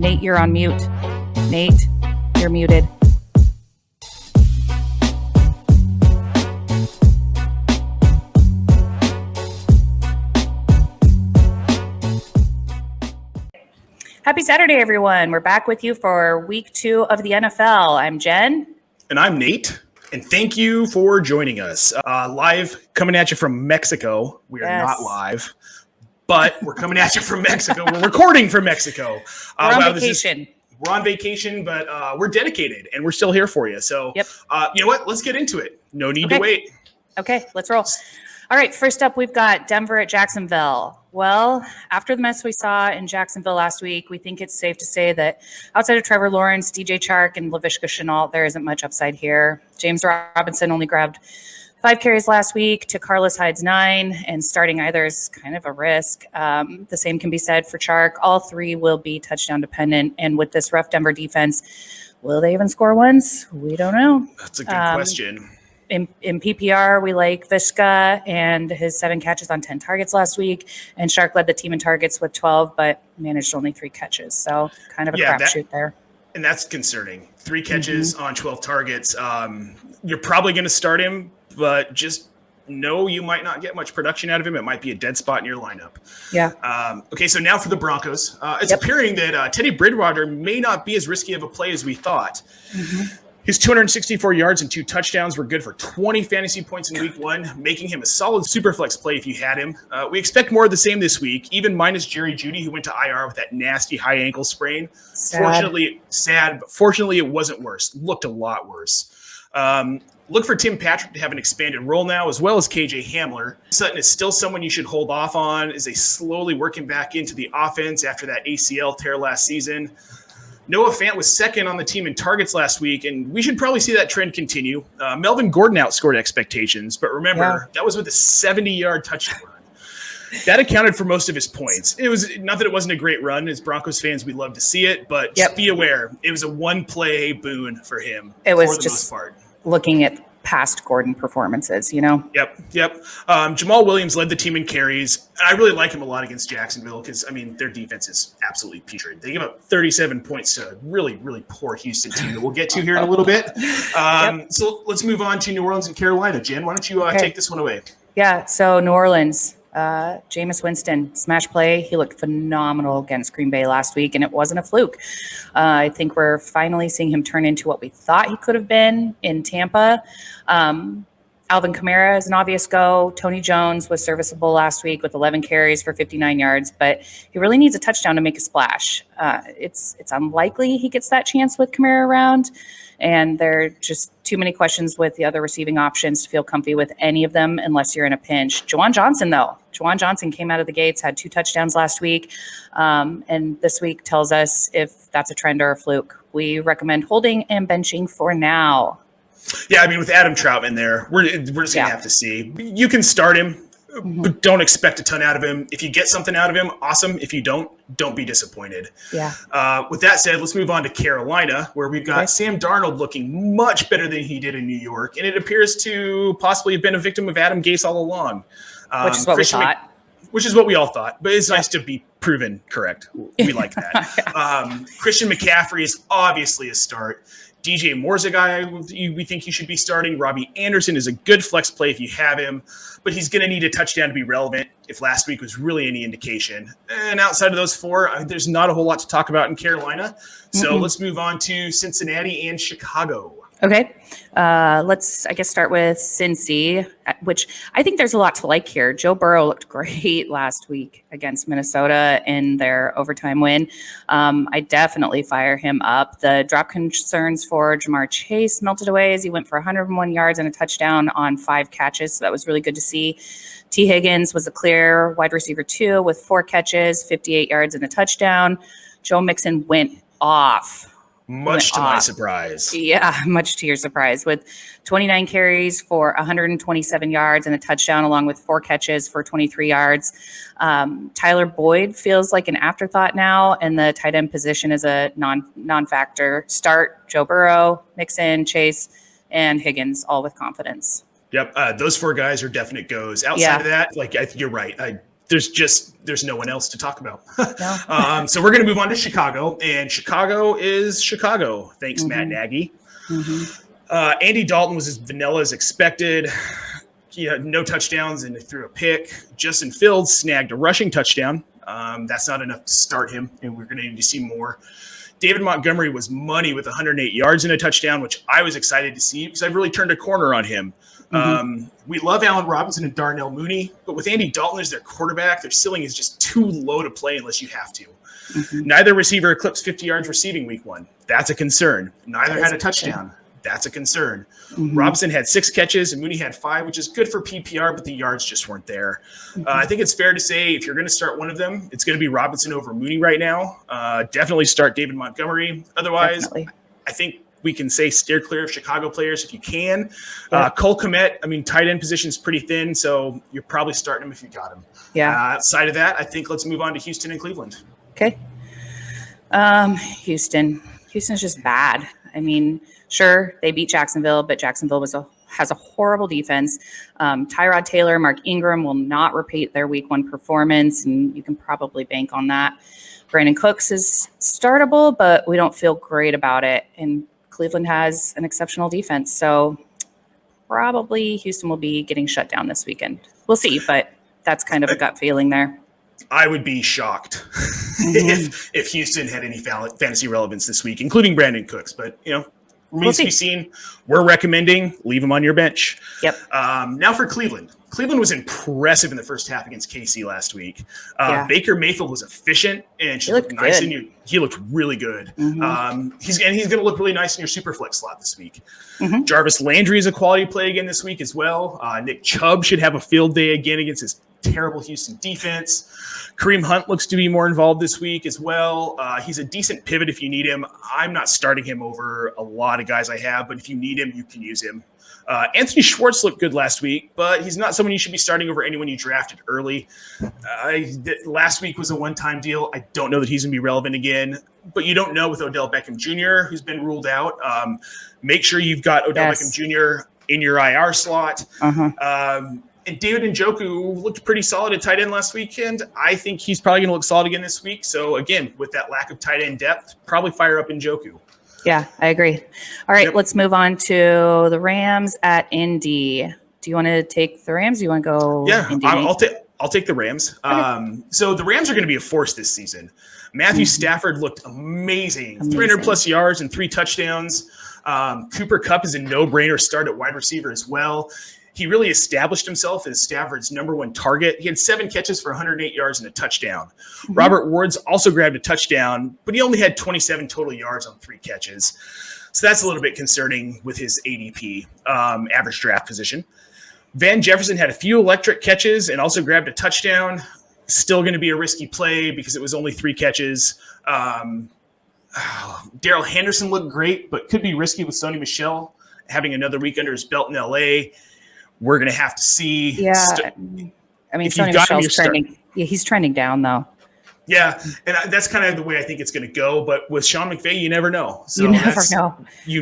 Nate, you're on mute. Nate, you're muted. Happy Saturday, everyone. We're back with you for week 2 of the NFL. I'm Jen. And I'm Nate. And thank you for joining us. Live coming at you from Mexico. We are not live, but we're coming at you from Mexico. We're recording from Mexico. We're on vacation. We're on vacation, but we're dedicated and we're still here for you. So, you know what? Let's get into it. No need to wait. Okay, let's roll. All right, first up, we've got Denver at Jacksonville. Well, after the mess we saw in Jacksonville last week, we think it's safe to say that outside of Trevor Lawrence, DJ Chark, and Laviska Shenault, there isn't much upside here. James Robinson only grabbed 5 carries last week to Carlos Hyde's 9, and starting either is kind of a risk. The same can be said for Chark. All 3 will be touchdown dependent, and with this rough Denver defense, will they even score once? We don't know. That's a good question. In PPR, we like Viska and his 7 catches on 10 targets last week. And Chark led the team in targets with 12, but managed only 3 catches. So kind of a crapshoot there. And that's concerning. 3 catches on 12 targets. You're probably going to start him, but just know you might not get much production out of him. It might be a dead spot in your lineup. Yeah. Okay, so now for the Broncos. It's appearing that Teddy Bridgewater may not be as risky of a play as we thought. His 264 yards and 2 touchdowns were good for 20 fantasy points in week 1, making him a solid super flex play if you had him. We expect more of the same this week, even minus Jerry Jeudy, who went to IR with that nasty high ankle sprain. Fortunately, it wasn't worse. Looked a lot worse. Look for Tim Patrick to have an expanded role now, as well as KJ Hamler. Sutton is still someone you should hold off on as they slowly working back into the offense after that ACL tear last season. Noah Fant was second on the team in targets last week, and we should probably see that trend continue. Melvin Gordon outscored expectations, but remember, that was with a 70-yard touchdown run. That accounted for most of his points. It was not that it wasn't a great run. As Broncos fans, we love to see it, but just be aware, it was a one-play boon for him. It was for the most part. Looking at past Gordon performances, you know? Yep. Jamal Williams led the team in carries. I really like him a lot against Jacksonville because, their defense is absolutely putrid. They give up 37 points to a really, really poor Houston team that we'll get to here in a little bit. So let's move on to New Orleans and Carolina. Jen, why don't you take this one away? Yeah, so New Orleans, Jameis Winston, smash play. He looked phenomenal against Green Bay last week, and it wasn't a fluke. I think we're finally seeing him turn into what we thought he could have been in Tampa. Alvin Kamara is an obvious go. Tony Jones was serviceable last week with 11 carries for 59 yards, but he really needs a touchdown to make a splash. It's unlikely he gets that chance with Kamara around, and there are just too many questions with the other receiving options to feel comfy with any of them unless you're in a pinch. Juwan Johnson, though. Juwan Johnson came out of the gates, had 2 touchdowns last week, and this week tells us if that's a trend or a fluke. We recommend holding and benching for now. Yeah, with Adam Troutman there, we're just going to have to see. You can start him, but don't expect a ton out of him. If you get something out of him, awesome. If you don't be disappointed. Yeah. With that said, let's move on to Carolina, where we've got Sam Darnold looking much better than he did in New York, and it appears to possibly have been a victim of Adam Gase all along. Which is what we thought. Which is what we all thought, but it's nice to be proven correct. We like that. Christian McCaffrey is obviously a start. DJ Moore's a guy we think you should be starting. Robbie Anderson is a good flex play if you have him, but he's going to need a touchdown to be relevant if last week was really any indication. And outside of those 4, there's not a whole lot to talk about in Carolina. So let's move on to Cincinnati and Chicago. Okay. Let's, start with Cincy, which I think there's a lot to like here. Joe Burrow looked great last week against Minnesota in their overtime win. I definitely fire him up. The drop concerns for Jamar Chase melted away as he went for 101 yards and a touchdown on 5 catches. So that was really good to see. T. Higgins was a clear wide receiver 2 with 4 catches, 58 yards and a touchdown. Joe Mixon went off. Much to my surprise. Yeah, much to your surprise. With 29 carries for 127 yards and a touchdown, along with 4 catches for 23 yards. Tyler Boyd feels like an afterthought now, and the tight end position is a non-factor. Start Joe Burrow, Mixon, Chase, and Higgins, all with confidence. Yep, those 4 guys are definite goes. Outside of that, you're right. there's no one else to talk about. No. So we're going to move on to Chicago, and Chicago is Chicago. Thanks, Matt Nagy. Andy Dalton was as vanilla as expected. No touchdowns, and they threw a pick. Justin Fields snagged a rushing touchdown. That's not enough to start him, and we're going to need to see more. David Montgomery was money with 108 yards and a touchdown, which I was excited to see because I've really turned a corner on him. We love Allen Robinson and Darnell Mooney, but with Andy Dalton as their quarterback, their ceiling is just too low to play unless you have to. Neither receiver eclipsed 50 yards receiving week 1. That's a concern. Neither had a touchdown. That's a concern. Robinson had 6 catches and Mooney had 5, which is good for PPR, but the yards just weren't there. I think it's fair to say if you're going to start one of them, it's going to be Robinson over Mooney right now. Definitely start David Montgomery. Otherwise, I think we can say steer clear of Chicago players if you can. Cole Kmet, tight end position is pretty thin, so you're probably starting him if you got him. Outside of that, I think let's move on to Houston and Cleveland. Okay. Houston's just bad. Sure, they beat Jacksonville, but Jacksonville has a horrible defense. Tyrod Taylor, Mark Ingram will not repeat their week 1 performance, and you can probably bank on that. Brandon Cooks is startable, but we don't feel great about it. And Cleveland has an exceptional defense, so probably Houston will be getting shut down this weekend. We'll see, but that's kind of a gut feeling there. I would be shocked if Houston had any fantasy relevance this week, including Brandon Cooks. But, remains to be seen. We're recommending leave him on your bench. Yep. Now for Cleveland. Cleveland was impressive in the first half against KC last week. Baker Mayfield was efficient and she looked nice. He looked really good. He's going to look really nice in your super flex slot this week. Jarvis Landry is a quality play again this week as well. Nick Chubb should have a field day again against his terrible Houston defense. Kareem Hunt looks to be more involved this week as well. He's a decent pivot if you need him. I'm not starting him over a lot of guys I have, but if you need him, you can use him. Anthony Schwartz looked good last week, but he's not someone you should be starting over anyone you drafted early. Last week was a one-time deal. I don't know that he's going to be relevant again, but you don't know with Odell Beckham Jr., who's been ruled out. Make sure you've got Odell Beckham Jr. in your IR slot. And David Njoku looked pretty solid at tight end last weekend. I think he's probably going to look solid again this week. So, again, with that lack of tight end depth, probably fire up Njoku. Yeah, I agree. All right, let's move on to the Rams at Indy. Do you want to take the Rams? Do you want to go? Yeah, Indy? I'll take the Rams. Okay. So the Rams are going to be a force this season. Matthew Stafford looked amazing. 300-plus yards and 3 touchdowns. Cooper Kupp is a no-brainer start at wide receiver as well. He really established himself as Stafford's number 1 target. He had 7 catches for 108 yards and a touchdown. Robert Woods also grabbed a touchdown, but he only had 27 total yards on 3 catches. So that's a little bit concerning with his ADP, average draft position. Van Jefferson had a few electric catches and also grabbed a touchdown. Still going to be a risky play because it was only 3 catches. Daryl Henderson looked great, but could be risky with Sony Michel having another week under his belt in LA. We're going to have to see. Yeah. Sony Michel's trending. Yeah, he's trending down, though. Yeah, and that's kind of the way I think it's going to go. But with Sean McVay, you never know. So You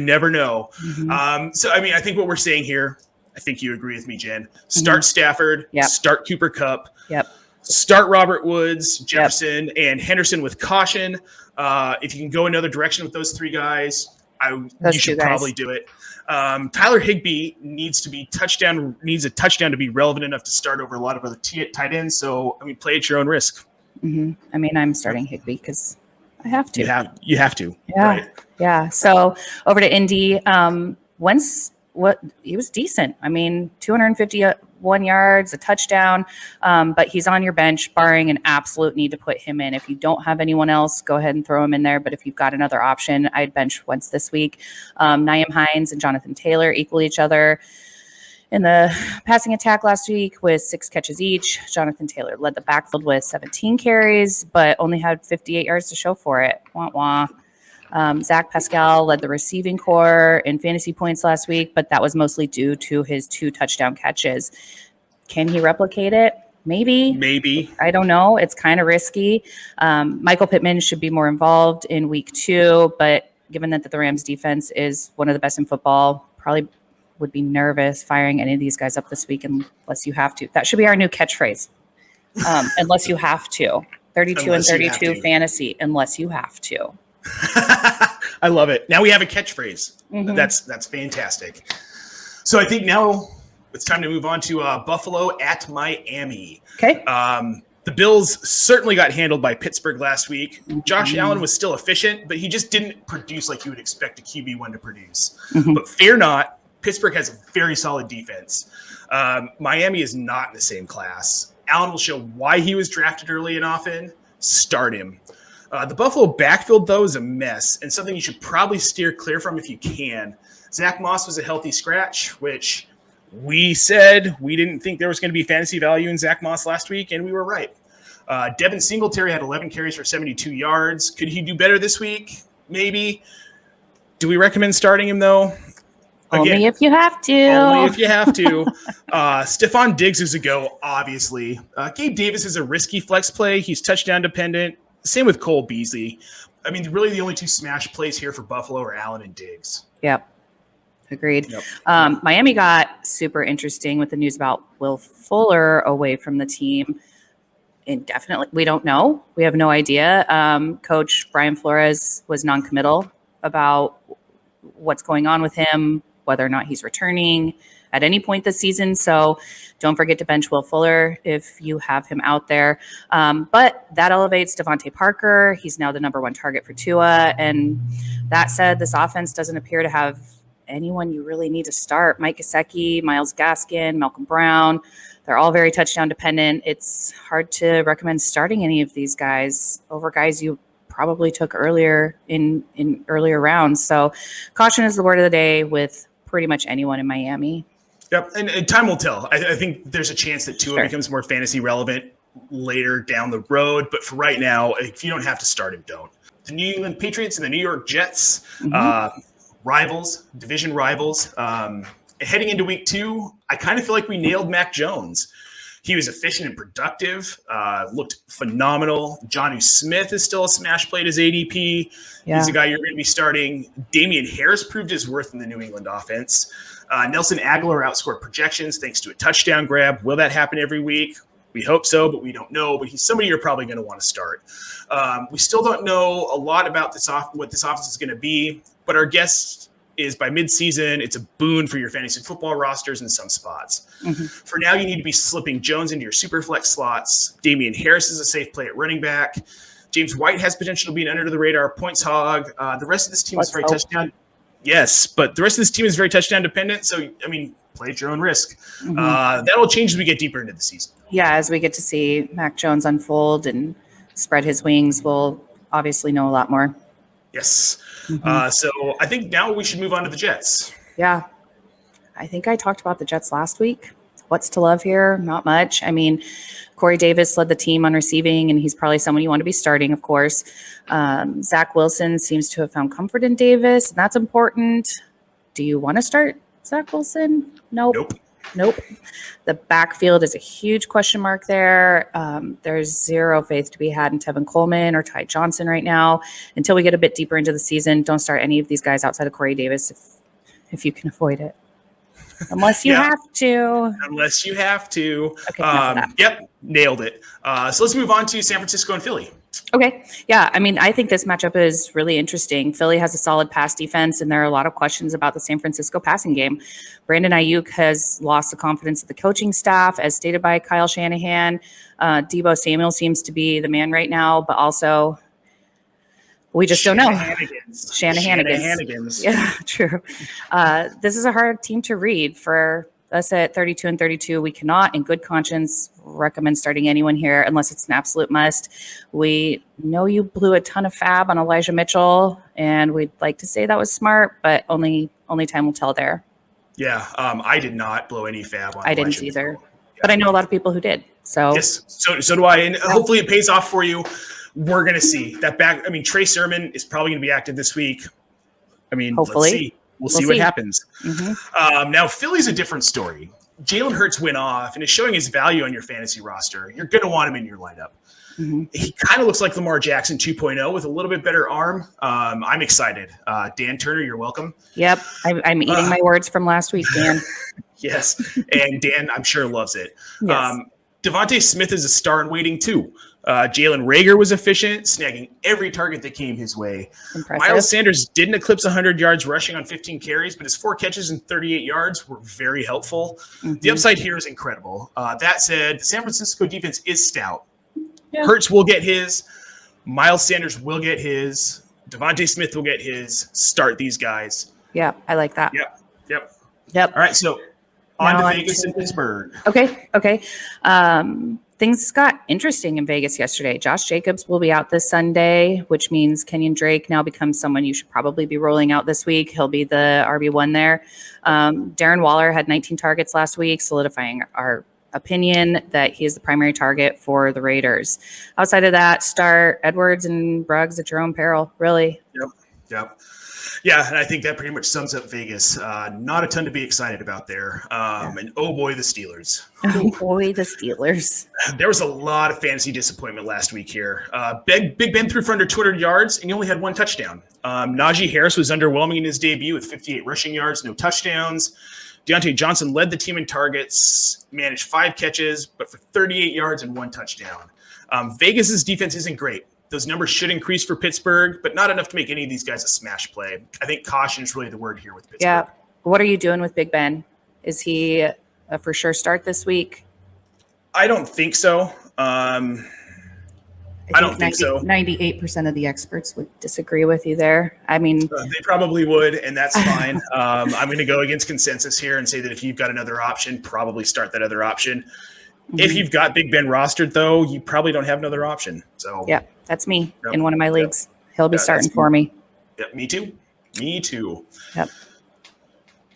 never know. I think what we're saying here, I think you agree with me, Jen. Start Stafford. Start Cooper Kupp. Start Robert Woods, Jefferson, and Henderson with caution. If you can go another direction with those 3 guys, you should probably do it. Tyler Higbee needs a touchdown to be relevant enough to start over a lot of other tight ends. So, play at your own risk. I'm starting Higbee because I have to. You have to. Yeah. Right. Yeah. So over to Indy. He was decent. 251 yards, a touchdown, but he's on your bench, barring an absolute need to put him in. If you don't have anyone else, go ahead and throw him in there. But if you've got another option, I'd bench Wentz this week. Nyheim Hines and Jonathan Taylor equal each other in the passing attack last week with 6 catches each. Jonathan Taylor led the backfield with 17 carries, but only had 58 yards to show for it. Wah, wah. Zach Pascal led the receiving core in fantasy points last week, but that was mostly due to his 2 touchdown catches. Can he replicate it? Maybe. I don't know. It's kind of risky. Michael Pittman should be more involved in week 2, but given that the Rams defense is one of the best in football, probably would be nervous firing any of these guys up this week unless you have to. That should be our new catchphrase. unless you have to. 32 Unless and you have 32 to. fantasy, unless you have to. I love it. Now we have a catchphrase. Mhm. That's fantastic. So I think now it's time to move on to Buffalo at Miami. Okay. The Bills certainly got handled by Pittsburgh last week. Josh Mhm. Allen was still efficient, but he just didn't produce like you would expect a QB1 to produce. Mhm. But fear not, Pittsburgh has a very solid defense. Miami is not in the same class. Allen will show why he was drafted early and often. Start him. The Buffalo backfield, though, is a mess and something you should probably steer clear from if you can. Zach Moss was a healthy scratch, which we said we didn't think there was going to be fantasy value in Zach Moss last week, and we were right. Devin Singletary had 11 carries for 72 yards. Could he do better this week? Maybe. Do we recommend starting him, though? Only if you have to. Only if you have to. Stephon Diggs is a go, obviously. Gabe Davis is a risky flex play. He's touchdown dependent. Same with Cole Beasley. I mean, really the only two smash plays here for Buffalo are Allen and Diggs. Yep. Agreed. Yep. Miami got super interesting with the news about Will Fuller away from the team. Indefinitely. We don't know. We have no idea. Coach Brian Flores was non-committal about what's going on with him, whether or not he's returning at any point this season. So don't forget to bench Will Fuller if you have him out there. But that elevates Devontae Parker. He's now the number one target for Tua. And that said, this offense doesn't appear to have anyone you really need to start. Mike Gesicki, Myles Gaskin, Malcolm Brown. They're all very touchdown dependent. It's hard to recommend starting any of these guys over guys you probably took earlier in earlier rounds. So caution is the word of the day with pretty much anyone in Miami. Yep, and time will tell. I think there's a chance that Tua Sure. becomes more fantasy relevant later down the road, but for right now, if you don't have to start him, don't. The New England Patriots and the New York Jets, rivals, division rivals. Heading into week 2, I kind of feel like we nailed Mac Jones. He was efficient and productive, looked phenomenal. Jonnu Smith is still a smash play at his ADP. Yeah. He's a guy you're going to be starting. Damian Harris proved his worth in the New England offense. Nelson Aguilar outscored projections thanks to a touchdown grab. Will that happen every week? We hope so, but we don't know. But he's somebody you're probably going to want to start. We still don't know a lot about what this offense is going to be, but our guess is by midseason, it's a boon for your fantasy football rosters in some spots. For now, you need to be slipping Jones into your super flex slots. Damian Harris is a safe play at running back. James White has potential to be an under the radar points hog. The rest of this team is very touchdown. Yes, but the rest of this team is very touchdown dependent. So, I mean, play at your own risk. That will change as we get deeper into the season. Yeah, as we get to see Mac Jones unfold and spread his wings, we'll obviously know a lot more. Yes. So I think now we should move on to the Jets. Yeah. I think I talked about the Jets last week. What's to love here? Not much. I mean, Corey Davis led the team on receiving, and he's probably someone you want to be starting, of course. Zach Wilson seems to have found comfort in Davis, and that's important. Do you want to start Zach Wilson? Nope. The backfield is a huge question mark there. There's zero faith to be had in Tevin Coleman or Ty Johnson right now. Until we get a bit deeper into the season, don't start any of these guys outside of Corey Davis if you can avoid it. Unless you have to. Unless you have to. Okay, yep, nailed it. So let's move on to San Francisco and Philly. Okay. Yeah. I mean, I think this matchup is really interesting. Philly has a solid pass defense, and there are a lot of questions about the San Francisco passing game. Brandon Ayuk has lost the confidence of the coaching staff, as stated by Kyle Shanahan. Deebo Samuel seems to be the man right now, but also we just don't know. Shanahanigans. Yeah, true. This is a hard team to read for us at 32 and 32. We cannot, in good conscience, recommend starting anyone here unless it's an absolute must. We know you blew a ton of fab on Elijah Mitchell, and we'd like to say that was smart, but only time will tell there. Yeah, I did not blow any fab on I Elijah didn't either, Mitchell. but I know a lot of people who did. So yes, so do I, and hopefully it pays off for you. We're going to see that back. I mean, Trey Sermon is probably going to be active this week. I mean, hopefully. Let's see. We'll see what happens. Now, Philly's a different story. Jalen Hurts went off and is showing his value on your fantasy roster. You're going to want him in your lineup. He kind of looks like Lamar Jackson 2.0 with a little bit better arm. I'm excited. Dan Turner, you're welcome. Yep. I'm eating my words from last week, Dan. Yes. And Dan, I'm sure, loves it. Yes. Devontae Smith is a star in waiting too. Jalen Reagor was efficient, snagging every target that came his way. Impressive. Miles Sanders didn't eclipse 100 yards rushing on 15 carries, but his 4 catches and 38 yards were very helpful. The upside here is incredible. That said, the San Francisco defense is stout. Yeah. Hurts will get his. Miles Sanders will get his. Devontae Smith will get his. Start these guys. Yeah, I like that. Yep. All right, so on to Vegas and Pittsburgh. Okay. Things got interesting in Vegas yesterday. Josh Jacobs will be out this Sunday, which means Kenyon Drake now becomes someone you should probably be rolling out this week. He'll be the RB1 there. Darren Waller had 19 targets last week, solidifying our opinion that he is the primary target for the Raiders. Outside of that, start Edwards and Bruggs at your own peril, really. Yep. Yeah, and I think that pretty much sums up Vegas. Not a ton to be excited about there. And oh boy, the Steelers. There was a lot of fantasy disappointment last week here. Big Ben threw for under 200 yards, and he only had 1 touchdown. Najee Harris was underwhelming in his debut with 58 rushing yards, no touchdowns. Deontay Johnson led the team in targets, managed 5 catches, but for 38 yards and 1 touchdown. Vegas's defense isn't great. Those numbers should increase for Pittsburgh, but not enough to make any of these guys a smash play. I think caution is really the word here with Pittsburgh. Yeah. What are you doing with Big Ben? Is he a for sure start this week? I don't think so. I don't think so. 98% of the experts would disagree with you there. I mean, they probably would, and that's fine. I'm going to go against consensus here and say that if you've got another option, probably start that other option. If you've got Big Ben rostered, though, you probably don't have another option. So yeah, that's me in one of my leagues. He'll be starting for me. Yep, me too. Yep.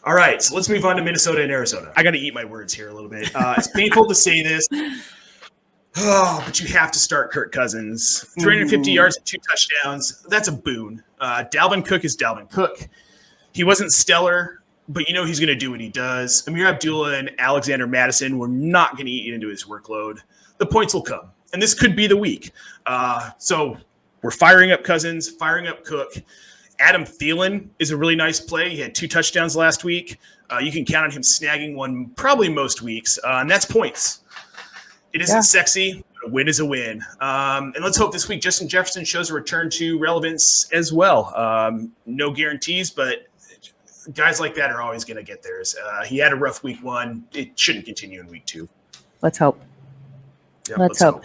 All right, so let's move on to Minnesota and Arizona. I got to eat my words here a little bit. It's painful to say this. But you have to start Kirk Cousins. 350 yards and 2 touchdowns. That's a boon. Dalvin Cook is Dalvin Cook. He wasn't stellar, but you know he's going to do what he does. Amir Abdullah and Alexander Madison were not going to eat into his workload. The points will come, and this could be the week. So we're firing up Cousins, firing up Cook. Adam Thielen is a really nice play. He had 2 touchdowns last week. You can count on him snagging one probably most weeks, and that's points. It isn't sexy, but a win is a win. And let's hope this week Justin Jefferson shows a return to relevance as well. No guarantees, but guys like that are always going to get theirs. He had a rough week 1. It shouldn't continue in week 2. Let's hope. Yep, let's hope.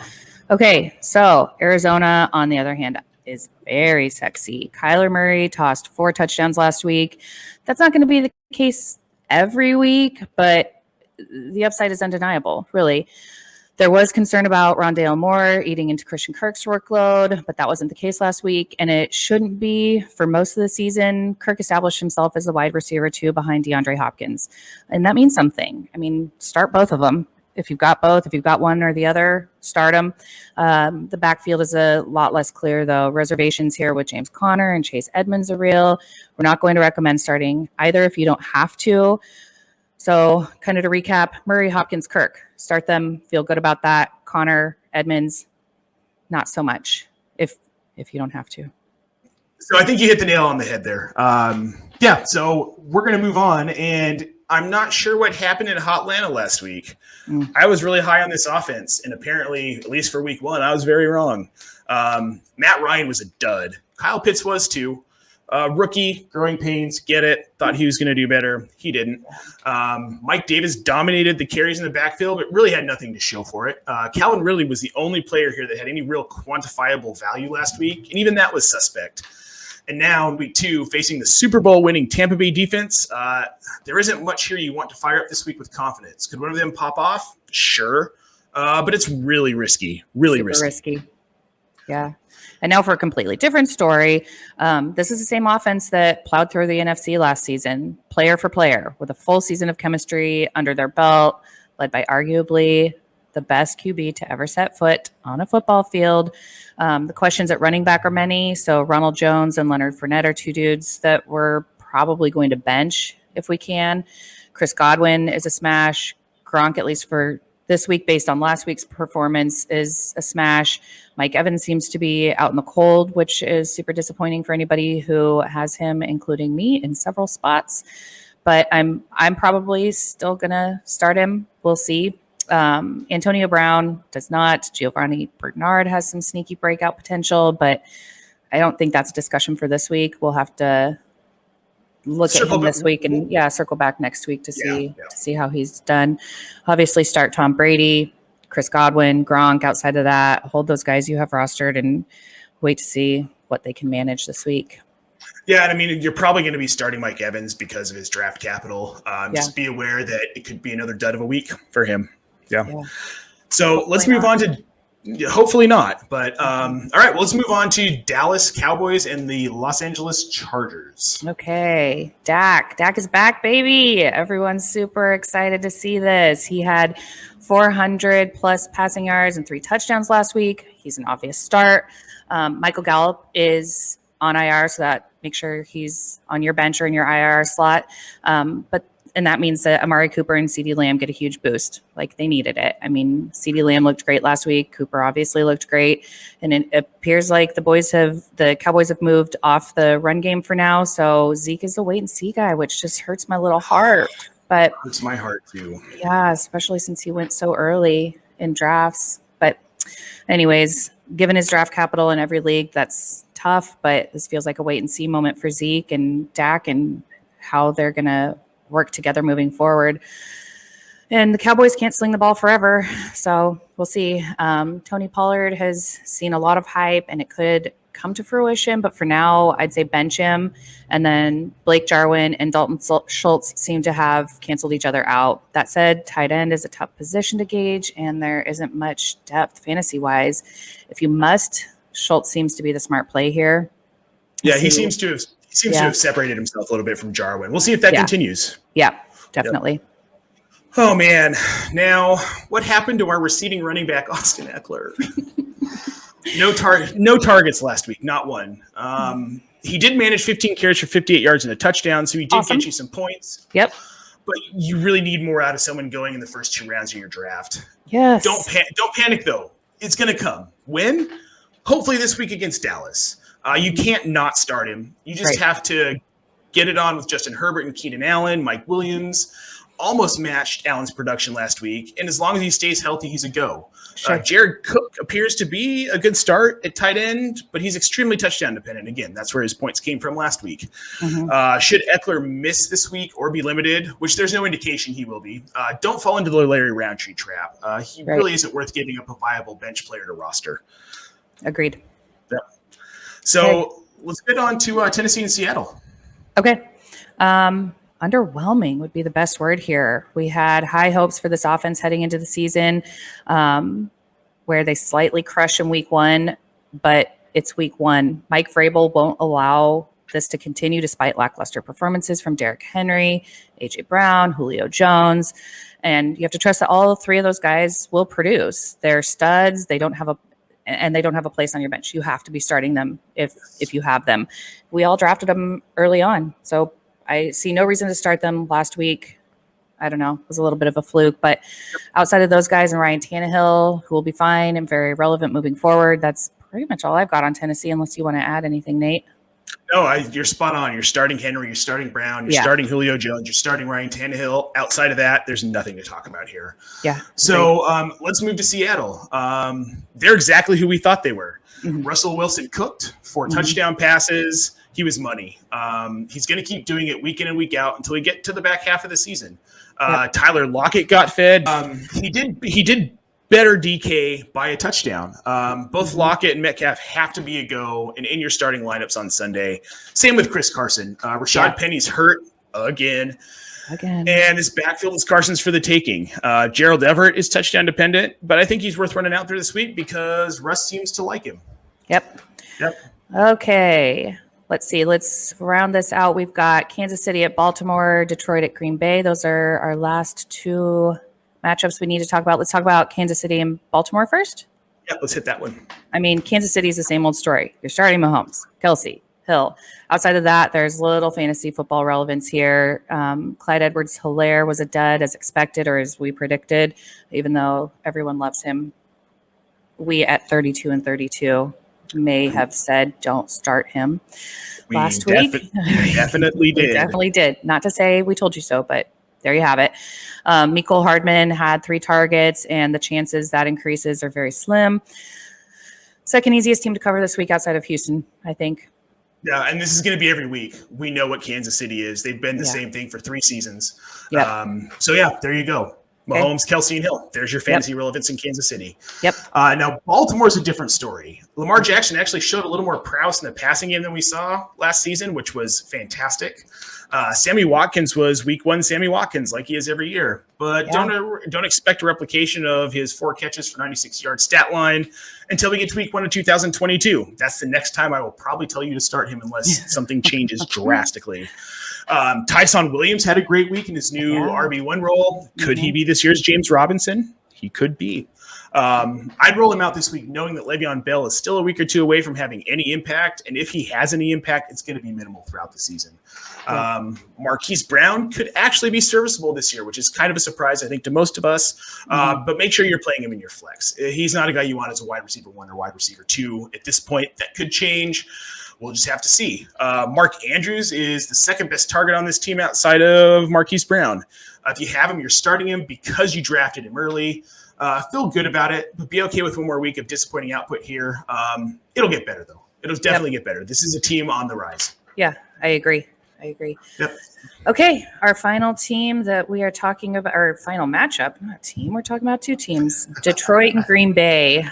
Okay, so Arizona, on the other hand, is very sexy. Kyler Murray tossed 4 touchdowns last week. That's not going to be the case every week, but the upside is undeniable, really. There was concern about Rondale Moore eating into Christian Kirk's workload, but that wasn't the case last week, and it shouldn't be for most of the season. Kirk established himself as the wide receiver 2 behind DeAndre Hopkins, and that means something. I mean, start both of them. If you've got both, if you've got one or the other, start them. The backfield is a lot less clear, though. Reservations here with James Conner and Chase Edmonds are real. We're not going to recommend starting either if you don't have to. So kind of to recap, Murray, Hopkins, Kirk. Start them. Feel good about that. Connor, Edmonds, not so much if you don't have to. So I think you hit the nail on the head there. So we're going to move on. And I'm not sure what happened in Hotlanta last week. I was really high on this offense. And apparently, at least for week 1, I was very wrong. Matt Ryan was a dud. Kyle Pitts was too. Rookie, growing pains, get it. Thought he was going to do better. He didn't. Mike Davis dominated the carries in the backfield, but really had nothing to show for it. Calvin Ridley was the only player here that had any real quantifiable value last week, and even that was suspect. And now in week 2, facing the Super Bowl winning Tampa Bay defense, there isn't much here you want to fire up this week with confidence. Could one of them pop off? Sure. But it's really risky. Really risky. Yeah. And now for a completely different story. This is the same offense that plowed through the NFC last season, player for player, with a full season of chemistry under their belt, led by arguably the best QB to ever set foot on a football field. The questions at running back are many. So Ronald Jones and Leonard Fournette are 2 dudes that we're probably going to bench if we can. Chris Godwin is a smash. Gronk, at least for this week, based on last week's performance, is a smash. Mike Evans seems to be out in the cold, which is super disappointing for anybody who has him, including me, in several spots. But I'm probably still gonna start him. We'll see. Antonio Brown does not. Giovanni Bernard has some sneaky breakout potential, but I don't think that's a discussion for this week. We'll have to look at him this week and circle back next week to see how he's done. Obviously, start Tom Brady, Chris Godwin, Gronk. Outside of that, hold those guys you have rostered and wait to see what they can manage this week. Yeah, and I mean, you're probably going to be starting Mike Evans because of his draft capital. Just be aware that it could be another dud of a week for him. Yeah. So let's move on to, hopefully not, but all right, well, let's move on to Dallas Cowboys and the Los Angeles Chargers. Okay, Dak is back, baby. Everyone's super excited to see this. He had 400 plus passing yards and 3 touchdowns last week. He's an obvious start. Michael Gallup is on IR, so that make sure he's on your bench or in your IR slot. And that means that Amari Cooper and CeeDee Lamb get a huge boost. Like, they needed it. I mean, CeeDee Lamb looked great last week. Cooper obviously looked great. And it appears like the Cowboys have moved off the run game for now. So Zeke is a wait and see guy, which just hurts my little heart. But hurts my heart too. Yeah, especially since he went so early in drafts. But anyways, given his draft capital in every league, that's tough. But this feels like a wait and see moment for Zeke and Dak and how they're going to work together moving forward. And the Cowboys can't sling the ball forever, so we'll see. Tony Pollard has seen a lot of hype, and it could come to fruition, but for now, I'd say bench him. And then Blake Jarwin and Dalton Schultz seem to have canceled each other out. That said, tight end is a tough position to gauge, and there isn't much depth fantasy-wise. If you must, Schultz seems to be the smart play here. Yeah, he seems to have separated himself a little bit from Jarwin. We'll see if that continues. Yeah, definitely. Yep. Oh, man. Now, what happened to our receding running back, Austin Eckler? No targets last week, not one. He did manage 15 carries for 58 yards and a touchdown, so he did get you some points. Yep. But you really need more out of someone going in the first 2 rounds of your draft. Yes. Don't panic, though. It's going to come. When? Hopefully this week against Dallas. You can't not start him. You just have to get it on with Justin Herbert and Keenan Allen. Mike Williams almost matched Allen's production last week. And as long as he stays healthy, he's a go. Sure. Jared Cook appears to be a good start at tight end, but he's extremely touchdown dependent. Again, that's where his points came from last week. Should Eckler miss this week or be limited, which there's no indication he will be, don't fall into the Larry Roundtree trap. He really isn't worth giving up a viable bench player to roster. Agreed. Yeah. So let's get on to Tennessee and Seattle. Okay. Underwhelming would be the best word here. We had high hopes for this offense heading into the season, where they slightly crush in week 1, but it's week 1. Mike Vrabel won't allow this to continue despite lackluster performances from Derrick Henry, A.J. Brown, Julio Jones. And you have to trust that all 3 of those guys will produce. They're studs. They don't have a place on your bench. You have to be starting them if you have them. We all drafted them early on, so I see no reason to start them last week. I don't know. It was a little bit of a fluke, but outside of those guys and Ryan Tannehill, who will be fine and very relevant moving forward, that's pretty much all I've got on Tennessee, unless you want to add anything, Nate. No, you're spot on. You're starting Henry, you're starting Brown, you're starting Julio Jones, you're starting Ryan Tannehill. Outside of that, there's nothing to talk about here. Yeah. So let's move to Seattle. They're exactly who we thought they were. Russell Wilson cooked 4 touchdown passes. He was money. He's going to keep doing it week in and week out until we get to the back half of the season. Tyler Lockett got fed. He did better DK by a touchdown. Both Lockett and Metcalf have to be a go and in your starting lineups on Sunday. Same with Chris Carson. Rashad Penny's hurt again. And his backfield is Carson's for the taking. Gerald Everett is touchdown dependent, but I think he's worth running out there this week because Russ seems to like him. Yep. Okay. Let's see. Let's round this out. We've got Kansas City at Baltimore, Detroit at Green Bay. Those are our last 2 matchups we need to talk about. Let's talk about Kansas City and Baltimore first. Yeah, let's hit that one. I mean, Kansas City is the same old story. You're starting Mahomes, Kelsey, Hill. Outside of that, there's little fantasy football relevance here. Clyde Edwards-Helaire was a dud as expected, or as we predicted, even though everyone loves him. We at 32 and 32 may have said don't start him last week. We definitely did. We definitely did. Not to say we told you so, but there you have it. Mecole Hardman had 3 targets, and the chances that increases are very slim. Second easiest team to cover this week outside of Houston, I think. Yeah, and this is going to be every week. We know what Kansas City is. They've been the same thing for 3 seasons. Yep. So, yeah, there you go. Mahomes, Kelsey, and Hill. There's your fantasy relevance in Kansas City. Yep. Now, Baltimore's a different story. Lamar Jackson actually showed a little more prowess in the passing game than we saw last season, which was fantastic. Sammy Watkins was week 1 Sammy Watkins, like he is every year. But don't expect a replication of his 4 catches for 96-yard stat line until we get to week 1 of 2022. That's the next time I will probably tell you to start him unless something changes drastically. Tyson Williams had a great week in his new RB1 role. Could he be this year's James Robinson? He could be. I'd roll him out this week knowing that Le'Veon Bell is still a week or 2 away from having any impact. And if he has any impact, it's going to be minimal throughout the season. Marquise Brown could actually be serviceable this year, which is kind of a surprise, I think, to most of us. But make sure you're playing him in your flex. He's not a guy you want as a wide receiver 1 or wide receiver 2 at this point. That could change. We'll just have to see. Mark Andrews is the second best target on this team outside of Marquise Brown. If you have him, you're starting him because you drafted him early. Feel good about it, but be okay with 1 more week of disappointing output here. It'll get better, though. It'll definitely get better. This is a team on the rise. Yeah, I agree. Yep. Okay, our final team that we are talking about, our final matchup, not team, we're talking about 2 teams, Detroit and Green Bay.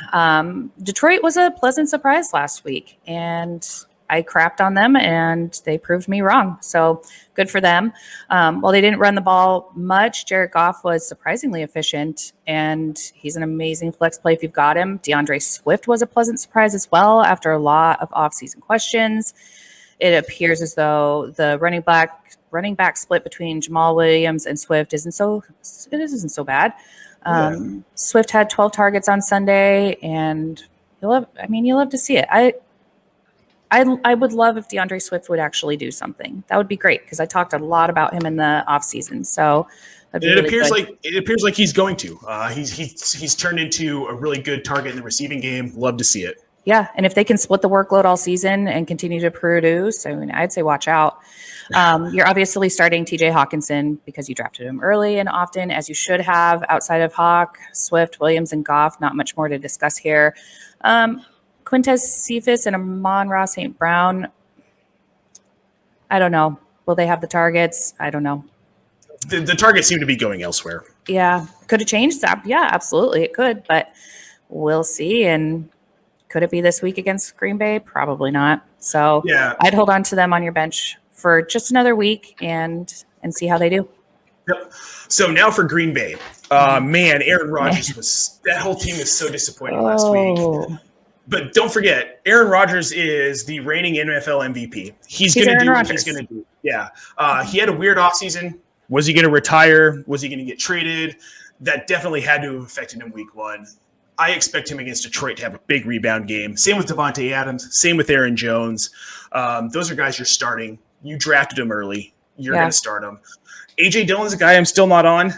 Detroit was a pleasant surprise last week, and I crapped on them, and they proved me wrong. So good for them. While they didn't run the ball much, Jared Goff was surprisingly efficient, and he's an amazing flex play if you've got him. DeAndre Swift was a pleasant surprise as well after a lot of offseason questions. It appears as though the running back split between Jamal Williams and Swift isn't so bad. Swift had 12 targets on Sunday, and you love to see it. I would love if DeAndre Swift would actually do something. That would be great because I talked a lot about him in the offseason. So it appears like he's going to. He's turned into a really good target in the receiving game. Love to see it. Yeah, and if they can split the workload all season and continue to produce, I'd say watch out. You're obviously starting TJ Hawkinson because you drafted him early and often, as you should have. Outside of Hawk, Swift, Williams, and Goff, not much more to discuss here. Quintez Cephas and Amon-Ra St. Brown, I don't know. Will they have the targets? I don't know. The targets seem to be going elsewhere. Yeah. Could have changed that. Yeah, absolutely. It could, but we'll see. And could it be this week against Green Bay? Probably not. So I'd hold on to them on your bench for just another week and see how they do. Yep. So now for Green Bay. Man, Aaron Rodgers that whole team was so disappointing last week. But don't forget, Aaron Rodgers is the reigning NFL MVP. He's going to do what he's going to do. Yeah. He had a weird offseason. Was he going to retire? Was he going to get traded? That definitely had to have affected him week 1. I expect him against Detroit to have a big rebound game. Same with Devontae Adams. Same with Aaron Jones. Those are guys you're starting. You drafted him early. You're going to start him. A.J. Dillon's a guy I'm still not on.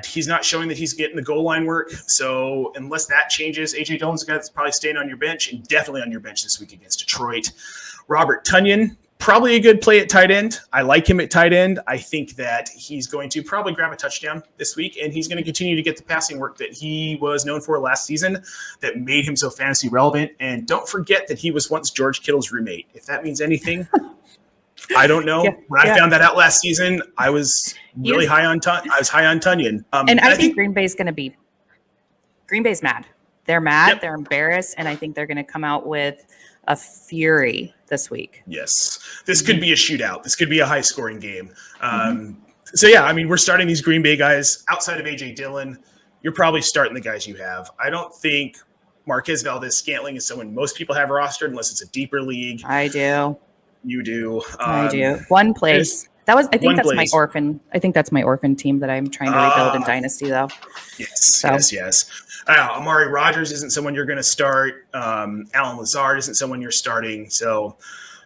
He's not showing that he's getting the goal line work. So unless that changes, A.J. Dillon's a guy that's probably staying on your bench and definitely on your bench this week against Detroit. Robert Tonyan, probably a good play at tight end. I like him at tight end. I think that he's going to probably grab a touchdown this week, and he's going to continue to get the passing work that he was known for last season that made him so fantasy relevant. And don't forget that he was once George Kittle's roommate. If that means anything, I don't know. When I found that out last season, I was really high on Tonyan. And I think Green Bay's mad. They're mad. Yep. They're embarrassed. And I think they're going to come out with a fury this week. Yes. This could be a shootout. This could be a high-scoring game. So, yeah, we're starting these Green Bay guys. Outside of A.J. Dillon, you're probably starting the guys you have. I don't think Marquez Valdez-Scantling is someone most people have rostered unless it's a deeper league. I do. You do. I do. One place. I think that's my orphan. I think that's my orphan team that I'm trying to rebuild in Dynasty, though. Yes. Amari Rodgers isn't someone you're going to start. Alan Lazard isn't someone you're starting. So,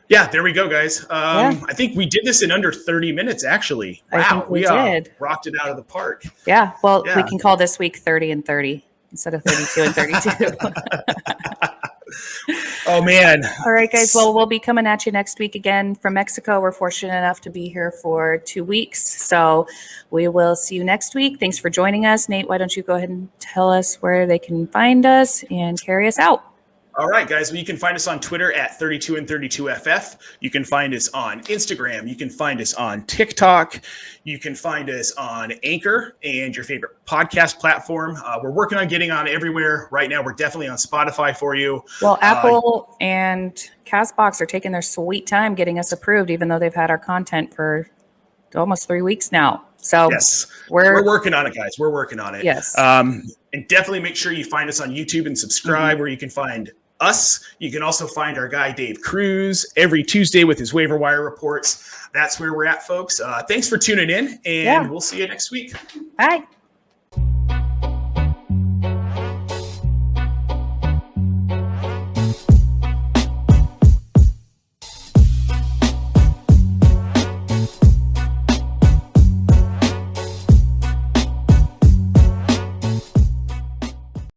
yeah, there we go, guys. I think we did this in under 30 minutes, actually. Wow, I think we did. Rocked it out of the park. Yeah, well, we can call this week 30 and 30 instead of 32 and 32. Oh, man. All right, guys. Well, we'll be coming at you next week again from Mexico. We're fortunate enough to be here for 2 weeks. So we will see you next week. Thanks for joining us. Nate, why don't you go ahead and tell us where they can find us and carry us out? All right, guys. Well, you can find us on Twitter at 32 and 32FF. You can find us on Instagram. You can find us on TikTok. You can find us on Anchor and your favorite podcast platform. We're working on getting on everywhere. Right now, we're definitely on Spotify for you. Well, Apple and CastBox are taking their sweet time getting us approved, even though they've had our content for almost 3 weeks now. So yes, we're working on it, guys. We're working on it. Yes. And definitely make sure you find us on YouTube and subscribe, where you can find us. You can also find our guy Dave Cruz every Tuesday with his waiver wire reports. That's where we're at, folks. Thanks for tuning in, and we'll see you next week. Bye.